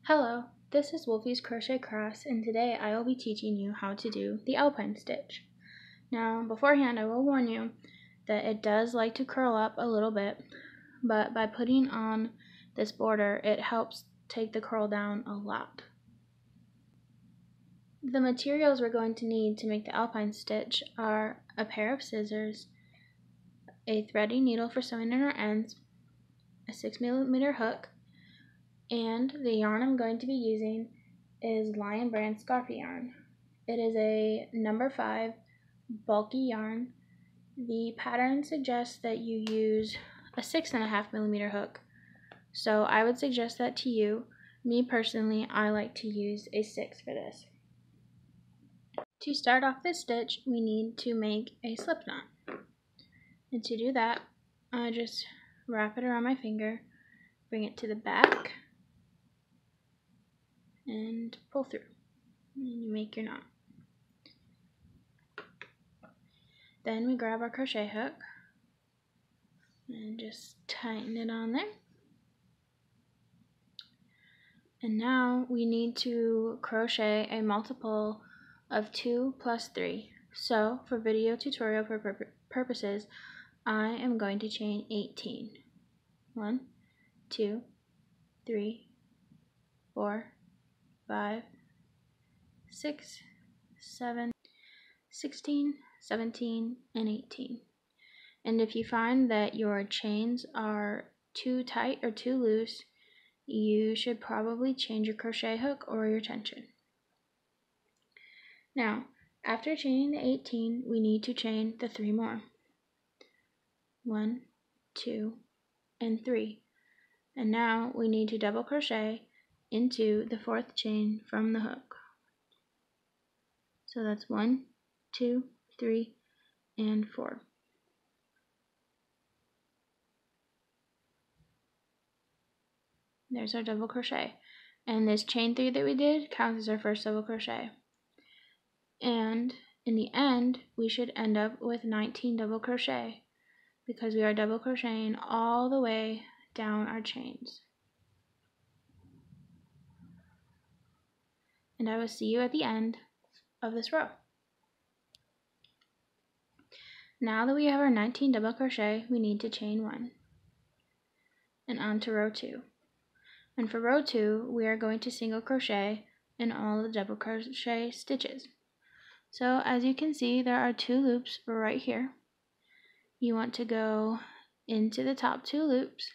Hello, this is Wolfie's Crochet Crafts, and today I will be teaching you how to do the alpine stitch. Now, beforehand, I will warn you that it does like to curl up a little bit, but by putting on this border, it helps take the curl down a lot. The materials we're going to need to make the alpine stitch are a pair of scissors, a threading needle for sewing in our ends, a 6mm hook, and the yarn I'm going to be using is Lion Brand Scarfie yarn. It is a number 5 bulky yarn. The pattern suggests that you use a 6.5mm hook, so I would suggest that to you. Me personally, I like to use a 6 for this. To start off this stitch, we need to make a slip knot. And to do that, I just wrap it around my finger, bring it to the back, and pull through. And you make your knot. Then we grab our crochet hook and just tighten it on there. And now we need to crochet a multiple of 2 plus 3. So for video tutorial purposes, I am going to chain 18. 1, 2, 3, 4, 5, 6, 7, 16, 17, and 18. And if you find that your chains are too tight or too loose, you should probably change your crochet hook or your tension. Now, after chaining the 18, we need to chain the 3 more. 1, 2, and 3. And now we need to double crochet into the 4th chain from the hook. So that's 1, 2, 3, and 4. There's our double crochet. And this chain 3 that we did counts as our first double crochet. And in the end, we should end up with 19 double crochet because we are double crocheting all the way down our chains. And I will see you at the end of this row. Now that we have our 19 double crochet, we need to chain 1 and on to row 2. And for row 2, we are going to single crochet in all the double crochet stitches. So as you can see, there are 2 loops right here. You want to go into the top 2 loops,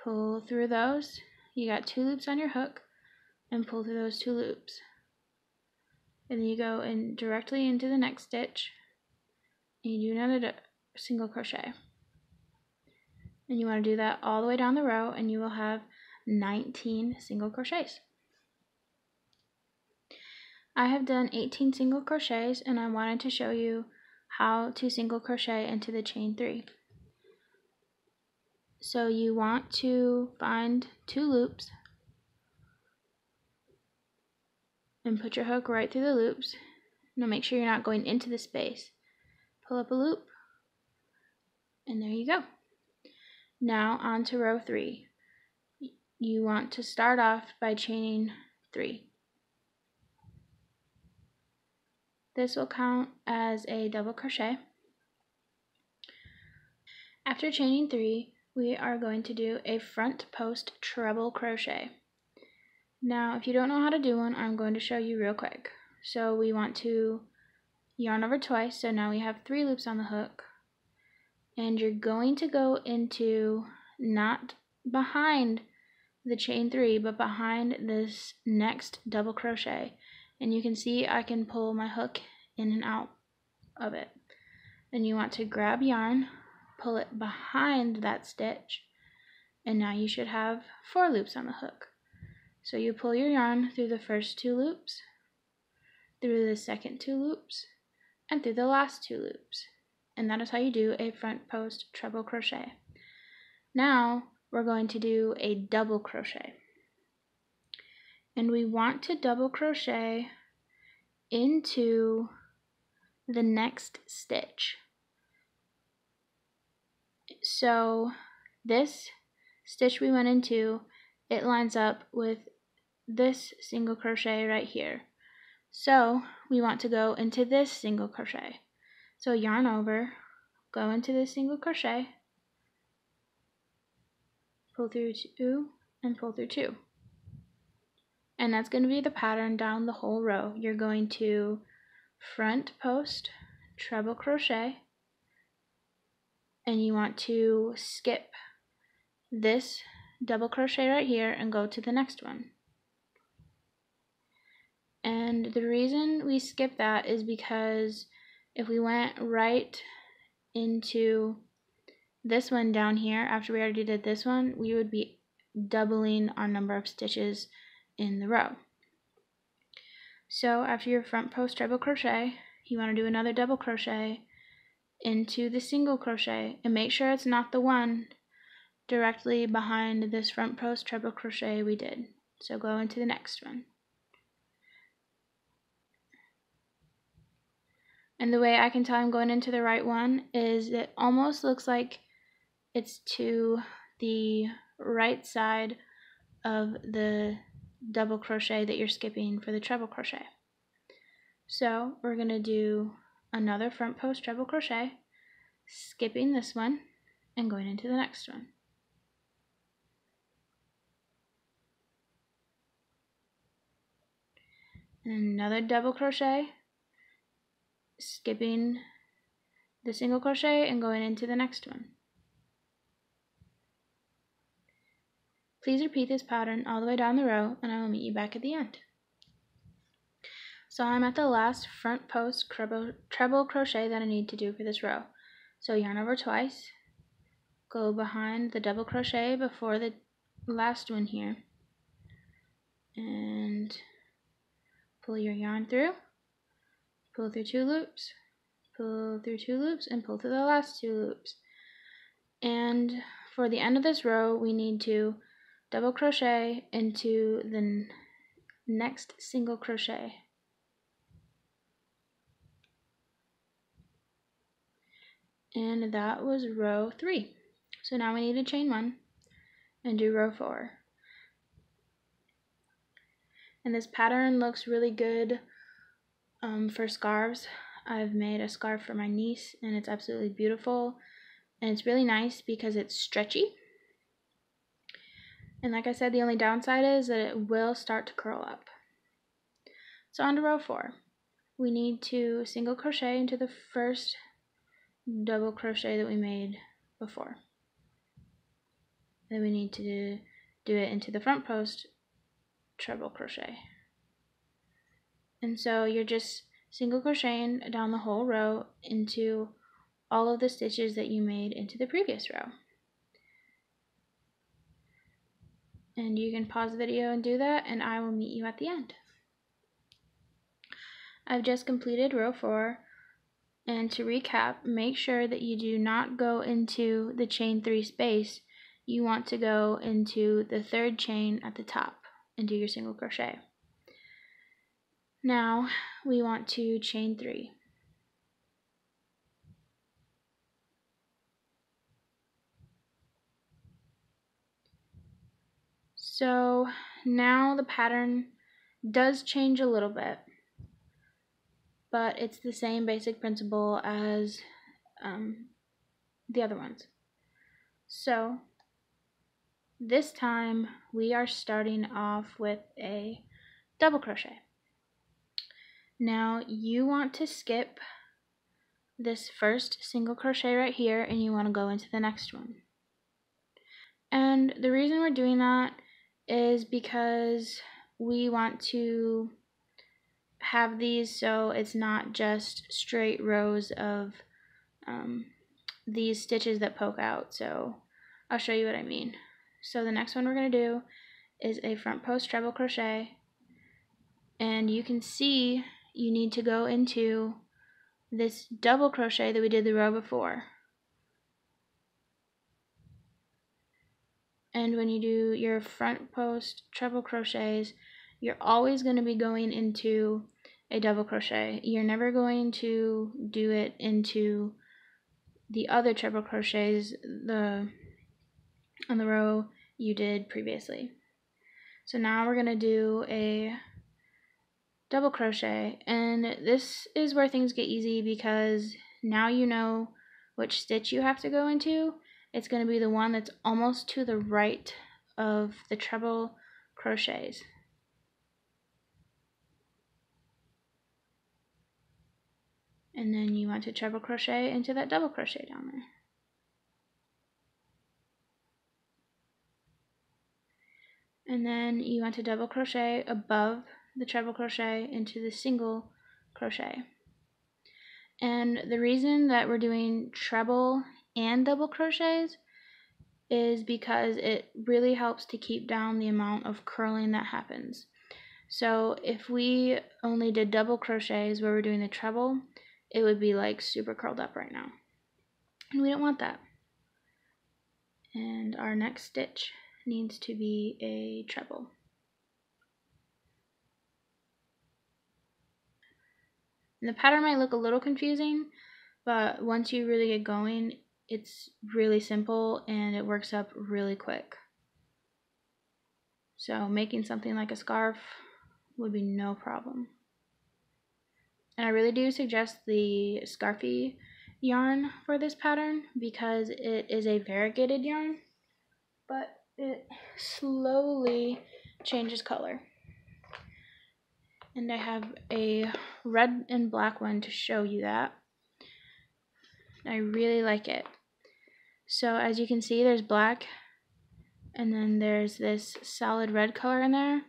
pull through those. You got 2 loops on your hook, and pull through those 2 loops. And then you go in directly into the next stitch, and you do another single crochet. And you want to do that all the way down the row, and you will have 19 single crochets. I have done 18 single crochets, and I wanted to show you how to single crochet into the chain 3. So you want to find 2 loops and put your hook right through the loops. Now make sure you're not going into the space. Pull up a loop, and there you go. Now on to row 3. You want to start off by chaining 3. This will count as a double crochet. After chaining 3, we are going to do a front post treble crochet. Now, if you don't know how to do one, I'm going to show you real quick. So we want to yarn over twice, so now we have 3 loops on the hook. And you're going to go into, not behind the chain 3, but behind this next double crochet. And you can see I can pull my hook in and out of it. Then you want to grab yarn, pull it behind that stitch, and now you should have 4 loops on the hook. So you pull your yarn through the first 2 loops, through the second 2 loops, and through the last 2 loops. And that is how you do a front post treble crochet. Now we're going to do a double crochet. And we want to double crochet into the next stitch. So this stitch we went into it lines up with this single crochet right here. So we want to go into this single crochet. So yarn over, go into this single crochet, pull through 2 and pull through 2. And that's going to be the pattern down the whole row. You're going to front post treble crochet, and you want to skip this double crochet right here and go to the next one. And the reason we skip that is because if we went right into this one down here after we already did this one, we would be doubling our number of stitches in the row. So after your front post treble crochet, you want to do another double crochet into the single crochet, and make sure it's not the one directly behind this front post treble crochet we did. So go into the next one. And the way I can tell I'm going into the right one is it almost looks like it's to the right side of the double crochet that you're skipping for the treble crochet. So we're going to do another front post treble crochet, skipping this one and going into the next one. And another double crochet, skipping the single crochet and going into the next one. Please repeat this pattern all the way down the row, and I will meet you back at the end. So I'm at the last front post treble crochet that I need to do for this row. So yarn over twice, go behind the double crochet before the last one here, and pull your yarn through, pull through 2 loops, pull through 2 loops, and pull through the last 2 loops. And for the end of this row, we need to double crochet into the next single crochet. And that was row 3. So now we need to chain 1 and do row 4. And this pattern looks really good for scarves. I've made a scarf for my niece, and it's absolutely beautiful, and it's really nice because it's stretchy. And like I said, the only downside is that it will start to curl up. So on to row 4. We need to single crochet into the first double crochet that we made before. Then we need to do it into the front post treble crochet. And so you're just single crocheting down the whole row into all of the stitches that you made into the previous row. And you can pause the video and do that, and I will meet you at the end. I've just completed row 4, and to recap, make sure that you do not go into the chain 3 space. You want to go into the 3rd chain at the top and do your single crochet. Now we want to chain 3. So now the pattern does change a little bit, but it's the same basic principle as the other ones. So this time we are starting off with a double crochet. Now you want to skip this first single crochet right here, and you want to go into the next one. And the reason we're doing that is because we want to have these so it's not just straight rows of these stitches that poke out. So I'll show you what I mean. So the next one we're going to do is a front post treble crochet, and you can see you need to go into this double crochet that we did the row before. And when you do your front post treble crochets, you're always going to be going into a double crochet. You're never going to do it into the other treble crochets on the row you did previously. So now we're going to do a double crochet, and this is where things get easy because now you know which stitch you have to go into. It's going to be the one that's almost to the right of the treble crochets. And then you want to treble crochet into that double crochet down there. And then you want to double crochet above the treble crochet into the single crochet. And the reason that we're doing treble and double crochets is because it really helps to keep down the amount of curling that happens. So if we only did double crochets where we're doing the treble, it would be like super curled up right now. And we don't want that. And our next stitch needs to be a treble. And the pattern might look a little confusing, but once you really get going, it's really simple and it works up really quick. So making something like a scarf would be no problem. And I really do suggest the Scarfie yarn for this pattern because it is a variegated yarn, but it slowly changes color. And I have a red and black one to show you that. I really like it. So as you can see, there's black, and then there's this solid red color in there, and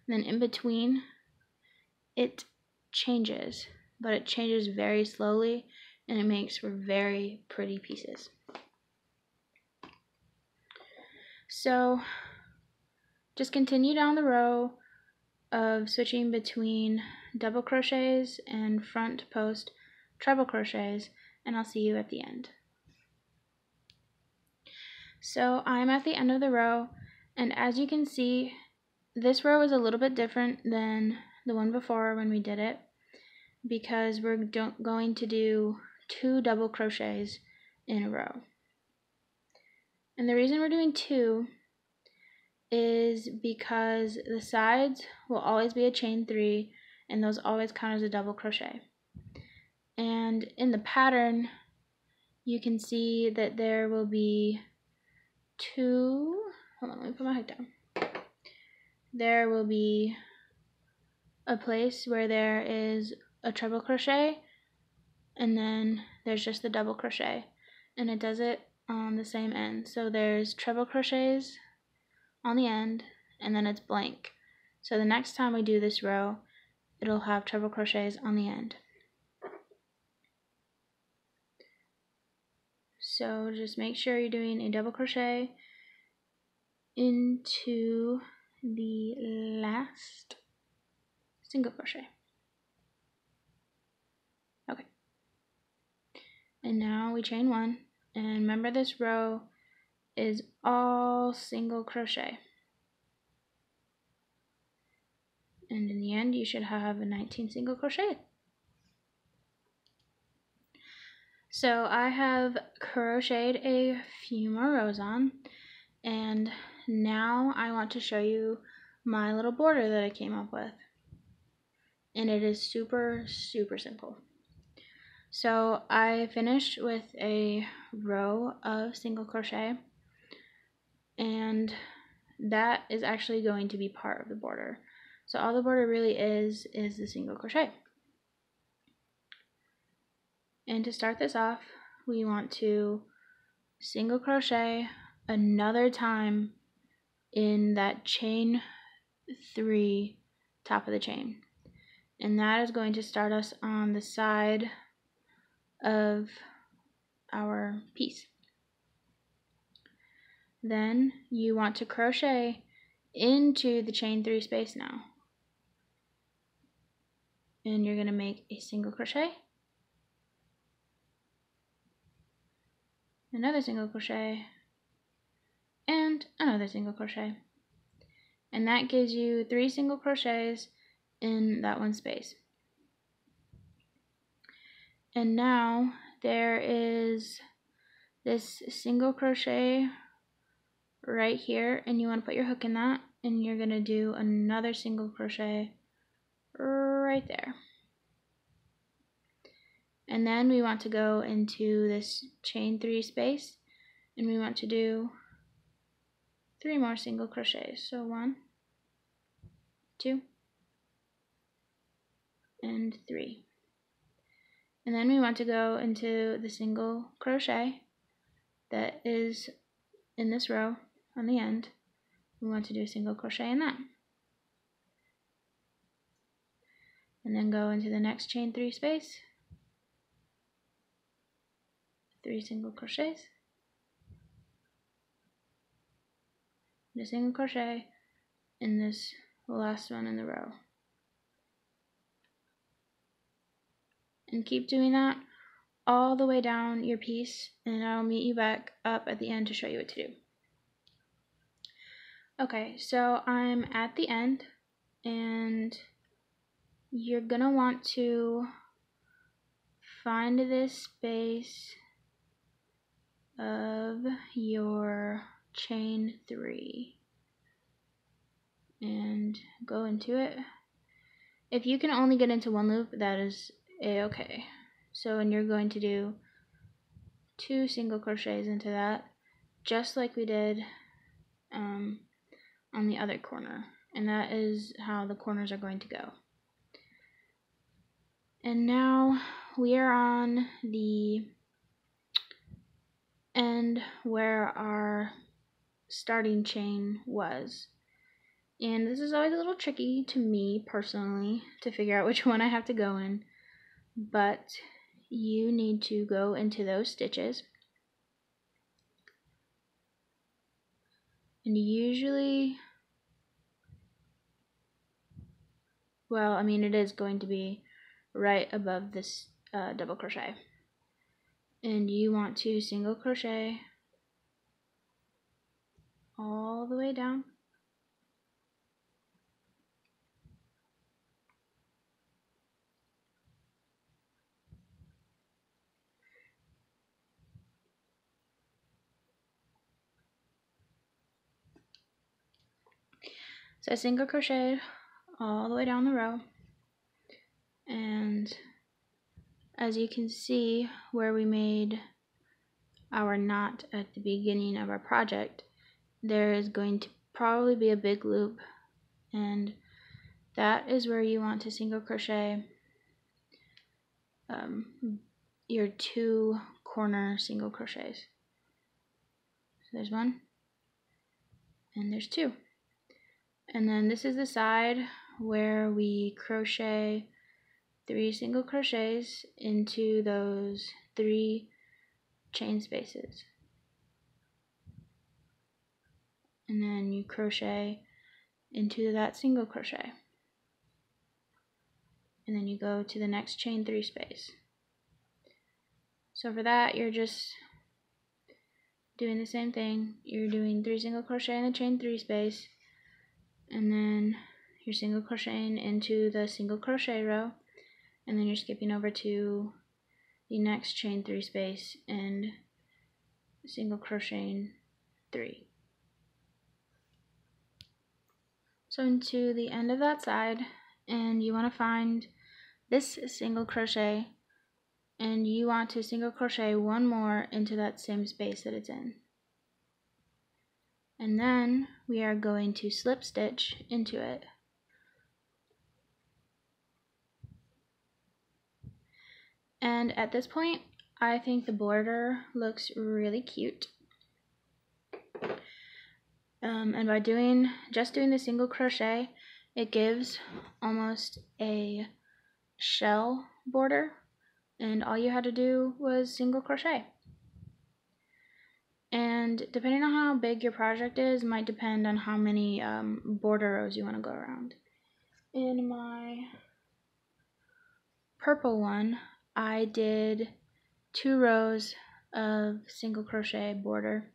then in between it changes, but it changes very slowly, and it makes for very pretty pieces. So just continue down the row of switching between double crochets and front post treble crochets, and I'll see you at the end. So I'm at the end of the row, and as you can see, this row is a little bit different than the one before when we did it because we're going to do 2 double crochets in a row. And the reason we're doing 2 is because the sides will always be a chain 3, and those always count as a double crochet. And in the pattern, you can see that there will be 2, hold on, let me put my hook down. There will be a place where there is a treble crochet, and then there's just the double crochet, and it does it on the same end. So there's treble crochets on the end, and then it's blank. So the next time we do this row, it'll have treble crochets on the end. So just make sure you're doing a double crochet into the last single crochet. Okay. And now we chain 1, and remember this row is all single crochet. And in the end, you should have a 19 single crochet. So I have crocheted a few more rows on, and now I want to show you my little border that I came up with. And it is super, super simple. So I finished with a row of single crochet, and that is actually going to be part of the border. So all the border really is the single crochet. And to start this off, we want to single crochet another time in that chain 3 top of the chain. And that is going to start us on the side of our piece. Then you want to crochet into the chain 3 space now. And you're going to make a single crochet, another single crochet, and another single crochet. And that gives you 3 single crochets in that one space. And now there is this single crochet right here, and you want to put your hook in that, and you're going to do another single crochet right there. And then we want to go into this chain 3 space, and we want to do 3 more single crochets. So 1, 2, and 3. And then we want to go into the single crochet that is in this row on the end. We want to do a single crochet in that. And then go into the next chain 3 space, 3 single crochets, and a single crochet in this last one in the row. And keep doing that all the way down your piece, and I'll meet you back up at the end to show you what to do. Okay, so I'm at the end, and you're gonna want to find this space of your chain 3 and go into it. If you can only get into one loop, that is a-okay. So, and you're going to do 2 single crochets into that, just like we did on the other corner, and that is how the corners are going to go. And now we are on the end where our starting chain was, and this is always a little tricky to me personally to figure out which one I have to go in, but you need to go into those stitches, and usually, well, I mean, it is going to be right above this double crochet, and you want to single crochet all the way down, so I single crocheted all the way down the row, and as you can see where we made our knot at the beginning of our project, there is going to probably be a big loop, and that is where you want to single crochet your 2 corner single crochets. So there's 1 and there's 2, and then this is the side where we crochet 3 single crochets into those 3 chain spaces, and then you crochet into that single crochet, and then you go to the next chain 3 space. So for that, you're just doing the same thing. You're doing 3 single crochet in the chain 3 space, and then you're single crocheting into the single crochet row, and then you're skipping over to the next chain 3 space and single crocheting 3. So into the end of that side, and you want to find this single crochet, and you want to single crochet 1 more into that same space that it's in, and then we are going to slip stitch into it. And at this point, I think the border looks really cute, and by just doing the single crochet, it gives almost a shell border, and all you had to do was single crochet. And depending on how big your project is, might depend on how many border rows you want to go around. In my purple one, I did 2 rows of single crochet border.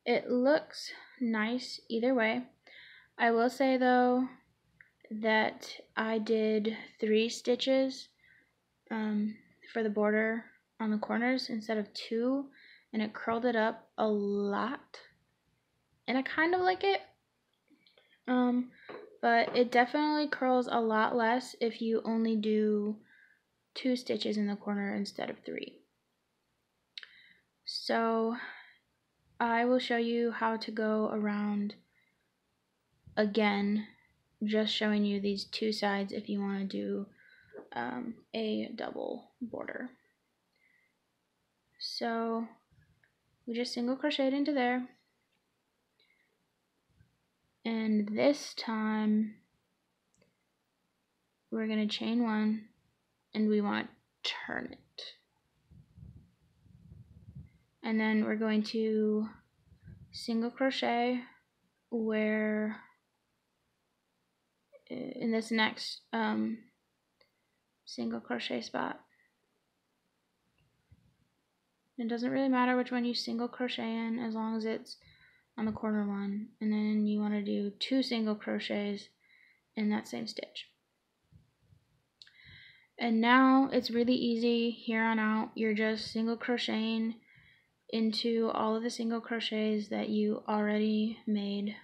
It looks nice either way. I will say though that I did 3 stitches for the border on the corners instead of 2, and it curled it up a lot. and I kind of like it. But it definitely curls a lot less if you only do 2 stitches in the corner instead of 3. So I will show you how to go around again, just showing you these 2 sides if you want to do a double border. So we just single crocheted into there, and this time we're going to chain 1 and we want to turn it, and then we're going to single crochet where in this next single crochet spot. It doesn't really matter which one you single crochet in as long as it's on the corner one, and then you want to do 2 single crochets in that same stitch. And now it's really easy. Here on out, you're just single crocheting into all of the single crochets that you already made.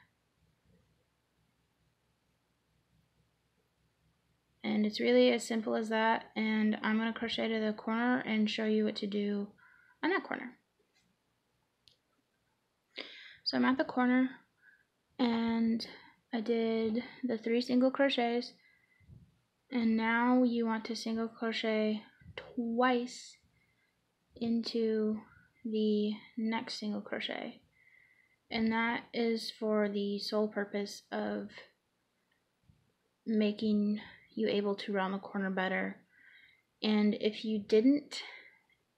And it's really as simple as that, and I'm going to crochet to the corner and show you what to do on that corner. So I'm at the corner and I did the 3 single crochets, and now you want to single crochet twice into the next single crochet, and that is for the sole purpose of making you able to round the corner better. And if you didn't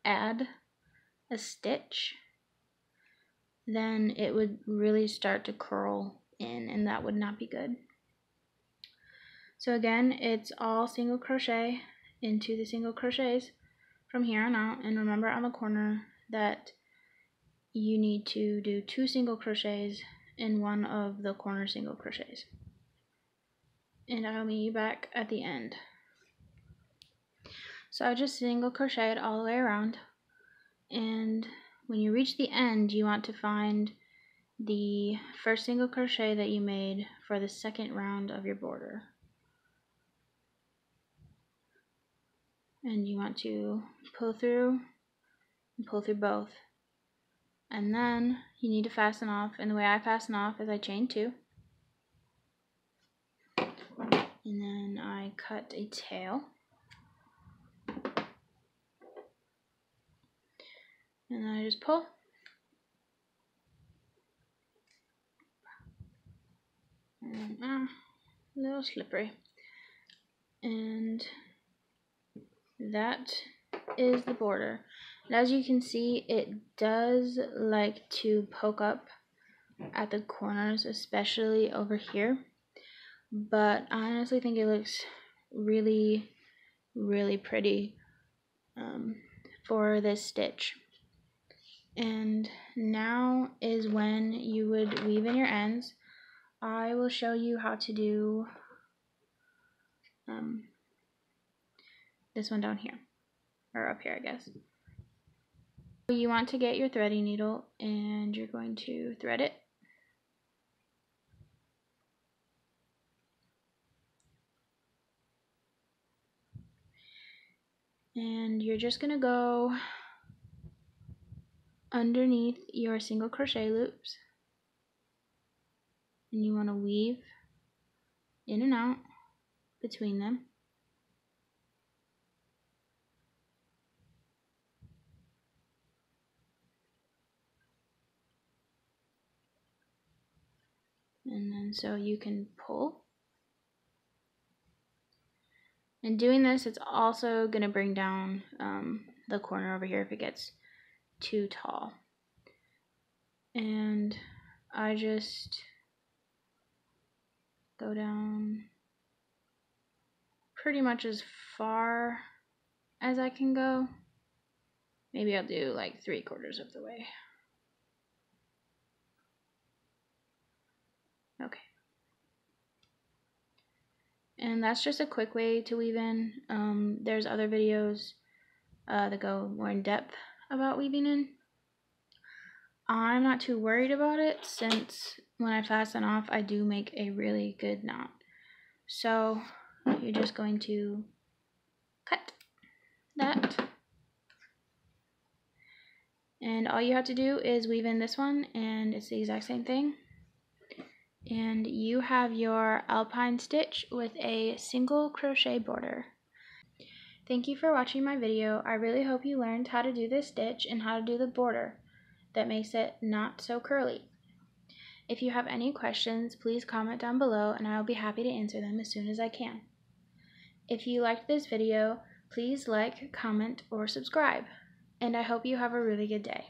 add a stitch, then it would really start to curl in, and that would not be good. So again, it's all single crochet into the single crochets from here on out, and remember on the corner that you need to do 2 single crochets in one of the corner single crochets. And I'll meet you back at the end. So I just single crocheted all the way around, and when you reach the end, you want to find the first single crochet that you made for the second round of your border. And you want to pull through and pull through both. And then you need to fasten off, and the way I fasten off is I chain 2. And then I cut a tail. And then I just pull. And, a little slippery. And that is the border. And as you can see, it does like to poke up at the corners, especially over here. But I honestly think it looks really, really pretty for this stitch. And now is when you would weave in your ends. I will show you how to do this one down here, or up here, I guess. So you want to get your threading needle and you're going to thread it. And you're just going to go underneath your single crochet loops, and you want to weave in and out between them. And then so you can pull. And doing this, it's also going to bring down the corner over here if it gets too tall. And I just go down pretty much as far as I can go. Maybe I'll do like 3/4 of the way. Okay. And that's just a quick way to weave in. There's other videos that go more in depth about weaving in. I'm not too worried about it since when I fasten off, I do make a really good knot. So you're just going to cut that. And all you have to do is weave in this one, and it's the exact same thing. And you have your alpine stitch with a single crochet border. Thank you for watching my video. I really hope you learned how to do this stitch and how to do the border that makes it not so curly. If you have any questions, please comment down below and I will be happy to answer them as soon as I can. If you liked this video, please like, comment, or subscribe. And I hope you have a really good day.